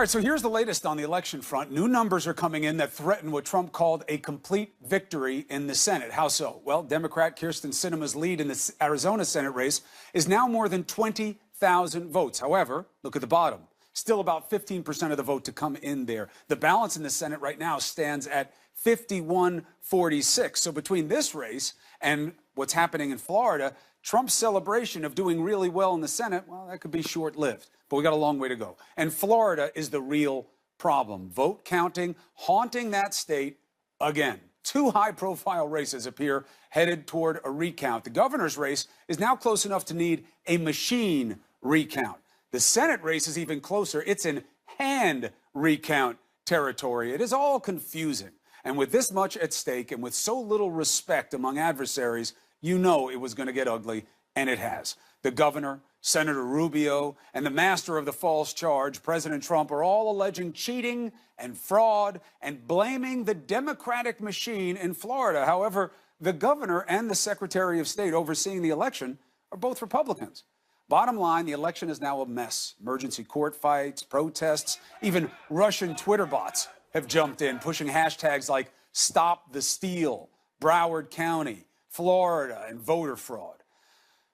right, so here's the latest on the election front. New numbers are coming in that threaten what Trump called a complete victory in the Senate. How so? Well, Democrat Kyrsten Sinema's lead in the Arizona Senate race is now more than 20,000 votes. However, look at the bottom. Still about 15% of the vote to come in there. The balance in the Senate right now stands at 51-46. So between this race and what's happening in Florida, Trump's celebration of doing really well in the Senate, well, that could be short-lived. But we got a long way to go. And Florida is the real problem. Vote counting haunting that state again. Two high-profile races appear headed toward a recount. The governor's race is now close enough to need a machine recount. The Senate race is even closer. It's in hand recount territory. It is all confusing. And with this much at stake and with so little respect among adversaries, you know it was going to get ugly, and it has. The governor, Senator Rubio, and the master of the false charge, President Trump, are all alleging cheating and fraud and blaming the Democratic machine in Florida. However, the governor and the Secretary of State overseeing the election are both Republicans. Bottom line, the election is now a mess. Emergency court fights, protests, even Russian Twitter bots have jumped in, pushing hashtags like Stop the Steal, Broward County, Florida, and voter fraud.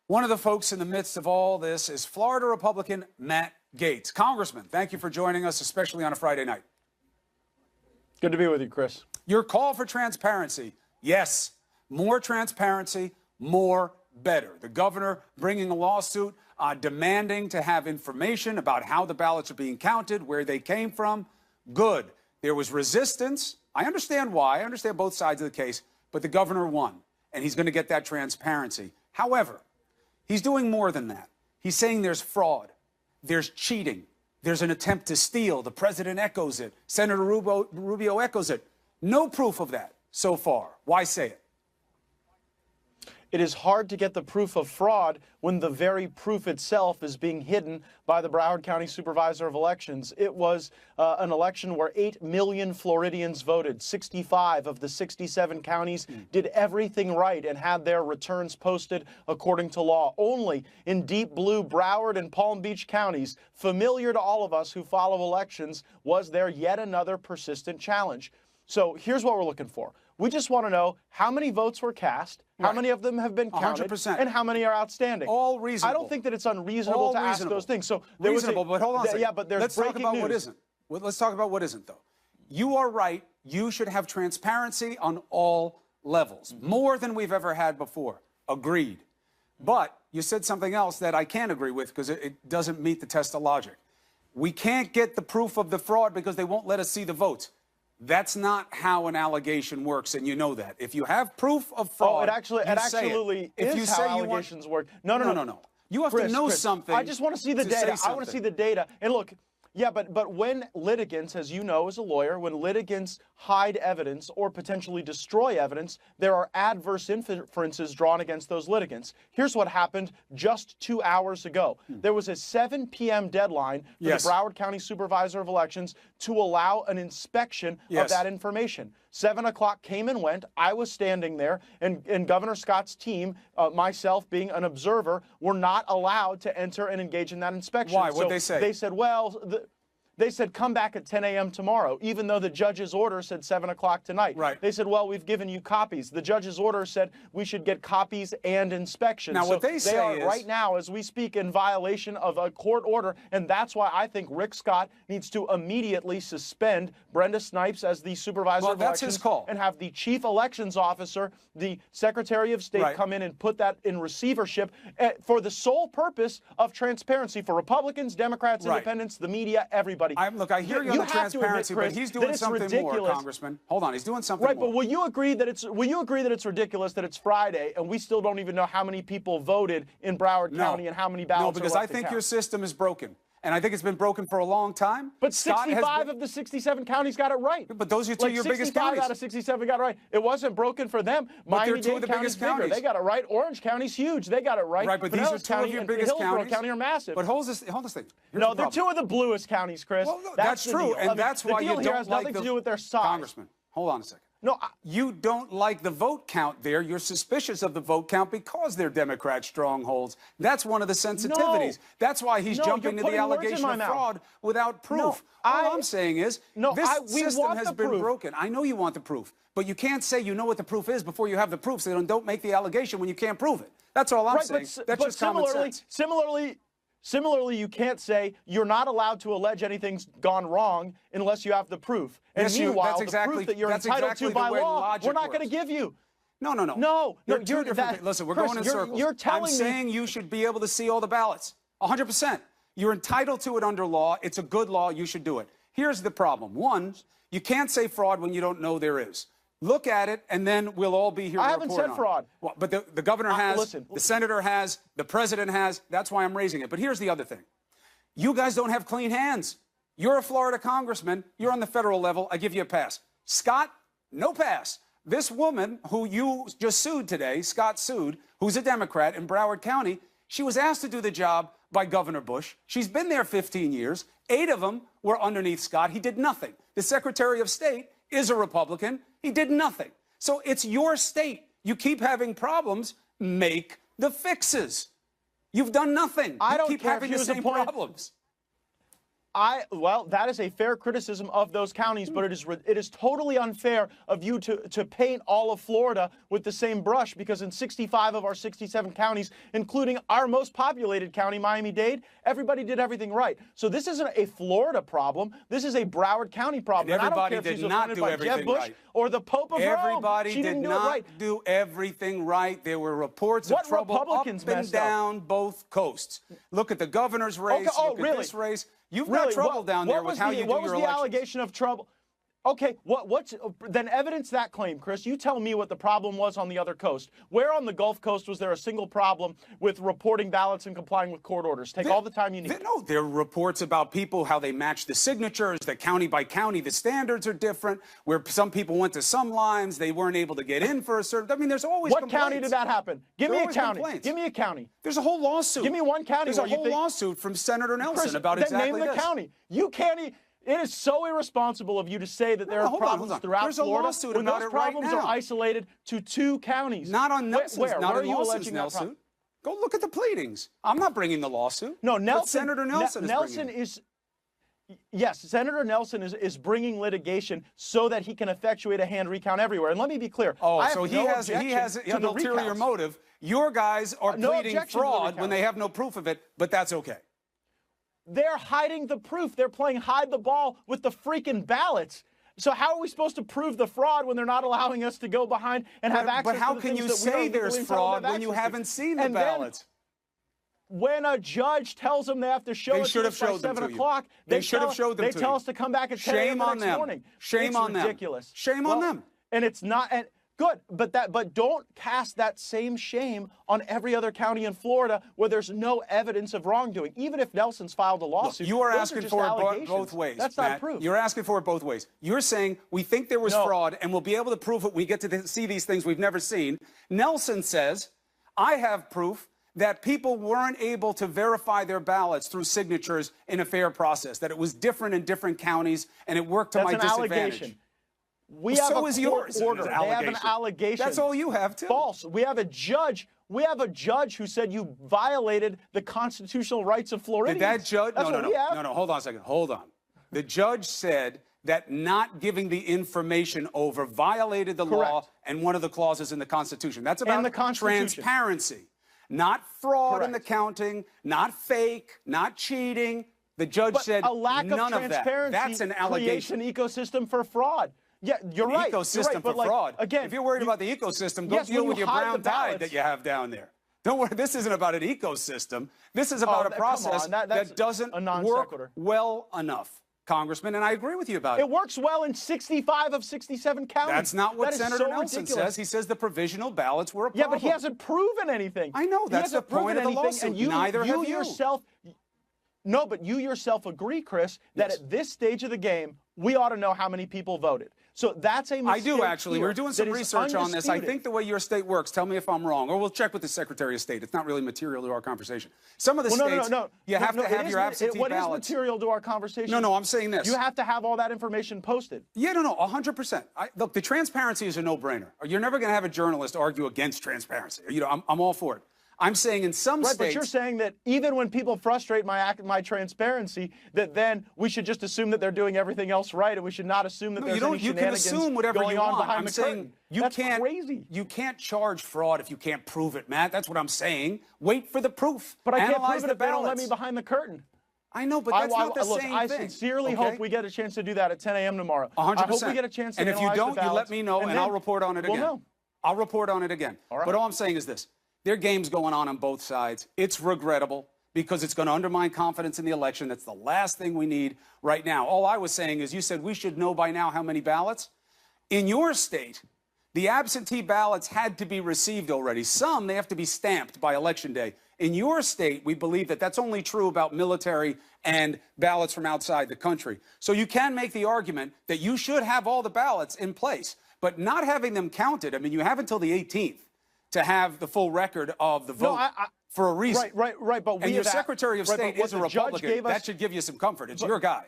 One of the folks in the midst of all this is Florida Republican Matt Gaetz. Congressman, thank you for joining us, especially on a Friday night. Good to be with you, Chris. Your call for transparency. Yes, more transparency, more better. The governor bringing a lawsuit demanding to have information about how the ballots are being counted, where they came from. Good. There was resistance. I understand why. I understand both sides of the case. But the governor won, and he's going to get that transparency. However, he's doing more than that. He's saying there's fraud, there's cheating, there's an attempt to steal. The president echoes it. Senator Rubio echoes it. No proof of that so far. Why say it? It is hard to get the proof of fraud when the very proof itself is being hidden by the Broward County Supervisor of Elections. It was an election where 8 million Floridians voted. 65 of the 67 counties did everything right and had their returns posted according to law. Only in deep blue Broward and Palm Beach counties, familiar to all of us who follow elections, was there yet another persistent challenge. So here's what we're looking for. We just want to know how many votes were cast, how many of them have been counted, 100%. and how many are outstanding. All reasonable. I don't think that it's unreasonable to ask those things. So there reasonable, but hold on a second. Yeah, but there's Let's talk about news. what isn't. Let's talk about what isn't, though. You are right. You should have transparency on all levels, more than we've ever had before. Agreed. But you said something else that I can't agree with because it doesn't meet the test of logic. We can't get the proof of the fraud because they won't let us see the votes. That's not how an allegation works, and you know that. If you have proof of fraud, it absolutely is how allegations work. No. You have to know something. I just want to see the data. I want to see the data. And look, yeah, but when litigants, as you know as a lawyer, when litigants hide evidence or potentially destroy evidence, there are adverse inferences drawn against those litigants. Here's what happened just 2 hours ago. There was a 7 p.m. deadline for the Broward County Supervisor of Elections to allow an inspection of that information. 7 o'clock came and went. I was standing there, and Governor Scott's team, myself being an observer, were not allowed to enter and engage in that inspection. Why? What did they say? They said, well, they said, come back at 10 a.m. tomorrow, even though the judge's order said 7 o'clock tonight. Right. They said, well, we've given you copies. The judge's order said we should get copies and inspections. Now, what they say are right now, as we speak, in violation of a court order, and that's why I think Rick Scott needs to immediately suspend Brenda Snipes as the supervisor of elections. That's his call. And have the chief elections officer, the Secretary of State, come in and put that in receivership for the sole purpose of transparency for Republicans, Democrats, Independents, the media, everybody. Look, I hear you on the transparency, but he's doing something more, Congressman. Hold on, he's doing something more. But will you agree that it's ridiculous that it's Friday and we still don't even know how many people voted in Broward County and how many ballots are left to count? No, because I think your system is broken. And I think it's been broken for a long time. But 65 of the 67 counties got it right. But those are two of your biggest counties. 65 out of 67 got it right. It wasn't broken for them. Miami-Dade County's bigger. They got it right. Orange County's huge. They got it right. Right, but these are two of your biggest counties. County are massive. But hold this thing. No, they're two of the bluest counties, Chris. Well, that's true, and that's why you don't like the deal here has nothing to do with their size. Congressman, hold on a second. No, You don't like the vote count there. You're suspicious of the vote count because they're Democrat strongholds. That's one of the sensitivities. No. That's why he's No, jumping you're to the putting words in allegation my of mouth. fraud without proof. No, All I'm saying is this we system want has the been proof. broken. I know you want the proof, but you can't say you know what the proof is before you have the proof, so don't make the allegation when you can't prove it. That's all I'm saying. That's just common sense. Similarly, you can't say you're not allowed to allege anything's gone wrong unless you have the proof. And Yes, meanwhile, the proof that you're entitled to by law, we're not going to give you. No. No, You're two different things. Listen, we're Chris, going in circles. You're telling I'm saying you should be able to see all the ballots. 100%. You're entitled to it under law. It's a good law. You should do it. Here's the problem. One, you can't say fraud when you don't know there is. Look at it, and then we'll all be here to I haven't report said on fraud. it. Well, but the governor has, listen. the senator has, the president has. That's why I'm raising it. But here's the other thing. You guys don't have clean hands. You're a Florida congressman. You're on the federal level. I give you a pass. Scott, no pass. This woman who you just sued today, Scott sued, who's a Democrat in Broward County, she was asked to do the job by Governor Bush. She's been there 15 years. 8 of them were underneath Scott. He did nothing. The Secretary of State is a Republican. He did nothing. So it's your state. You keep having problems. Make the fixes. You've done nothing. I don't keep care having if the she was same appointed- problems. Well, that is a fair criticism of those counties, but it is totally unfair of you to paint all of Florida with the same brush, because in 65 of our 67 counties, including our most populated county, Miami-Dade, everybody did everything right. So this isn't a Florida problem. This is a Broward County problem. And everybody I don't care if did she's not appointed do by everything Jeb Bush right. or the Pope of Rome. Everybody She did didn't do not it right. do everything right. There were reports of What trouble Republicans up and messed up? down both coasts. Look at the governor's race. Okay, Look at this race. You've got Really? trouble down there with how you do What your was the elections. allegation of trouble? Okay, then evidence that claim, Chris. You tell me what the problem was on the other coast. Where on the Gulf Coast was there a single problem with reporting ballots and complying with court orders? Take all the time you need. No, there are reports about people, how they match the signatures, that county by county, the standards are different, where some people went to some lines, they weren't able to get in for a certain, I mean, there's always What complaints. county did that happen? Give There me are a always county. complaints. Give me a county. There's a whole lawsuit. Give me one county There's where a you whole think- lawsuit from Senator Nelson Chris, about then exactly name the this. county. You can't. It is so irresponsible of you to say that there are hold on, problems hold on. throughout There's a Florida lawsuit when about those it right problems now. are isolated to 2 counties. Not on Nelson's, Where not are in you Nelson's alleging that problem? lawsuit. Go look at the pleadings. I'm not bringing the lawsuit. No, Nelson. But Senator Nelson is Nelson bringing it. is. Yes, Senator Nelson is bringing litigation so that he can effectuate a hand recount everywhere. And let me be clear. Oh, I have so he no has objection to an the ulterior recounts. motive. Your guys are No pleading objection to the fraud when recounts. they have no proof of it, but that's okay. They're hiding the proof. They're playing hide the ball with the freaking ballots. So how are we supposed to prove the fraud when they're not allowing us to go behind and have access But how to the can things you that we say are there's legally entitled fraud to have when you access to? haven't seen the And then, ballots? when a judge tells them they have to show They it should to have us by showed them 7 to you. o'clock, They should have showed them they to tell you. us to come back at 10 a.m. Shame the on next them. morning. Shame It's on them. ridiculous. Shame on them. And it's not. And good, but don't cast that same shame on every other county in Florida where there's no evidence of wrongdoing. Even if Nelson's filed a lawsuit, You are those asking just for it allegations. both ways. That's Matt. not proof. You're asking for it both ways. You're saying we think there was No. fraud and we'll be able to prove it when we get to see these things we've never seen. Nelson says, I have proof that people weren't able to verify their ballots through signatures in a fair process, that it was different in different counties and it worked to That's my an disadvantage. allegation. We Well, have so a is court yours. order. It's They have an allegation. That's all you have, too. False. We have a judge. We have a judge who said you violated the constitutional rights of Floridians. Did that judge? That's what we have. No, hold on a second. Hold on. The judge said that not giving the information over violated the law Correct. and one of the clauses in the Constitution. That's about the Constitution. transparency, not fraud in Correct. the counting, not fake, not cheating. The judge But said a lack none of of that. transparency That's an creates allegation. an ecosystem for fraud. Yeah, you're An right. ecosystem you're right, for but like, fraud. Again, if you're worried about the ecosystem, go Yes, deal when with you your hide brown the tide ballots. that you have down there. Don't worry. This isn't about an ecosystem. This is about a come on, process that's that doesn't a non work sequitur. well enough, Congressman, and I agree with you about it. It works well in 65 of 67 counties. That's not what That is Senator so Nelson ridiculous. says. He says the provisional ballots were a Yeah, problem. but he hasn't proven anything. I know, He that's the hasn't proven point of the anything, lawsuit. And you, Neither you have you. yourself. No, but you yourself agree, Chris, that Yes. at this stage of the game, we ought to know how many people voted. So that's a mistake. I do, actually. We're doing some research on this. I think the way your state works, tell me if I'm wrong, or we'll check with the Secretary of State. It's not really material to our conversation. Some of the states, you have to have your absentee ballots. What is material to our conversation? No, I'm saying this. You have to have all that information posted. Yeah, no, 100%. Look, the transparency is a no-brainer. You're never going to have a journalist argue against transparency. You know, I'm all for it. I'm saying in some states... But you're saying that even when people frustrate my transparency, that then we should just assume that they're doing everything else right, and we should not assume that there's any shenanigans assume whatever going you on want. behind I'm the saying curtain. That's crazy. You can't charge fraud if you can't prove it, Matt. That's what I'm saying. Wait for the proof. But I can't Analyze prove it if they don't let me behind the curtain. I know, but that's not the look, same I thing. sincerely hope we get a chance to do that at 10 a.m. tomorrow. 100%. I hope we get a chance to analyze the ballots. And if you don't, you let me know, and I'll report on it again. We'll know. I'll report on it again. All right. But all I'm saying is this. There are games going on both sides. It's regrettable because it's going to undermine confidence in the election. That's the last thing we need right now. All I was saying is you said we should know by now how many ballots. In your state, the absentee ballots had to be received already. Some, they have to be stamped by Election Day. In your state, we believe that that's only true about military and ballots from outside the country. So you can make the argument that you should have all the ballots in place, but not having them counted. I mean, you have until the 18th to have the full record of the vote for a reason. Right. But your Secretary of State is a Republican. That should give you some comfort. It's your guy.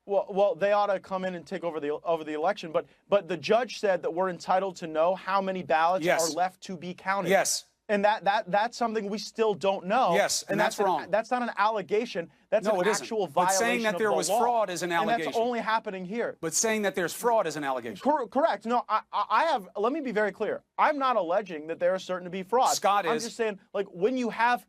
Well, they ought to come in and take over the election. But the judge said that we're entitled to know how many ballots are left to be counted. Yes. And that's something we still don't know. Yes, and that's wrong. That's not an allegation. That's an actual violation But saying that there was fraud is an allegation. And that's only happening here. But saying that there's fraud is an allegation. Correct. No, I have. Let me be very clear. I'm not alleging that there is certain to be fraud. Scott is. I'm just saying, like, when you have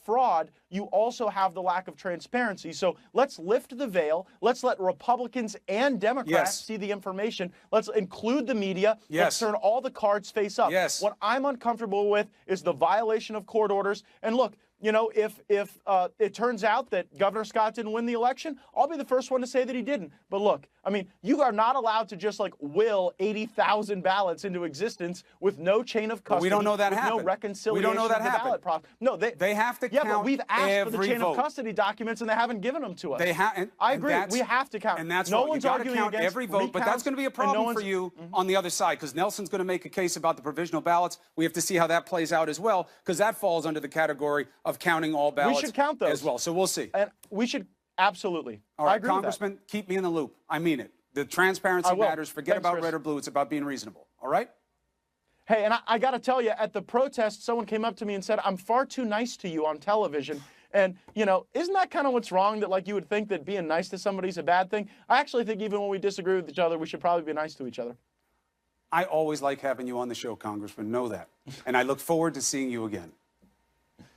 fraud, you also have the lack of transparency. So let's lift the veil. Let's let Republicans and Democrats see the information. Let's include the media. Let's turn all the cards face up. What I'm uncomfortable with is the violation of court orders. And look, you know, if it turns out that Governor Scott didn't win the election, I'll be the first one to say that he didn't. But look, I mean, you are not allowed to just like will 80,000 ballots into existence with no chain of custody. But we don't know that with happened. No reconciliation. We don't know that of the happened. ballot process. No, they have to count. Yeah, but we've asked for the chain vote. of custody documents, and they haven't given them to us. I agree. We have to count. And that's no wrong. one's you got to arguing count against every vote, but that's going to be a problem for you on the other side, because Nelson's going to make a case about the provisional ballots. We have to see how that plays out as well, because that falls under the category of counting all ballots. We should count those as well. So we'll see. And we should absolutely. All right, I agree Congressman, with that. keep me in the loop. I mean it. The transparency matters. Forget about red or blue. It's about being reasonable. All right? Hey, and I got to tell you, at the protest, someone came up to me and said, I'm far too nice to you on television. And, you know, isn't that kind of what's wrong, that like you would think that being nice to somebody is a bad thing? I actually think even when we disagree with each other, we should probably be nice to each other. I always like having you on the show, Congressman. Know that. And I look forward to seeing you again.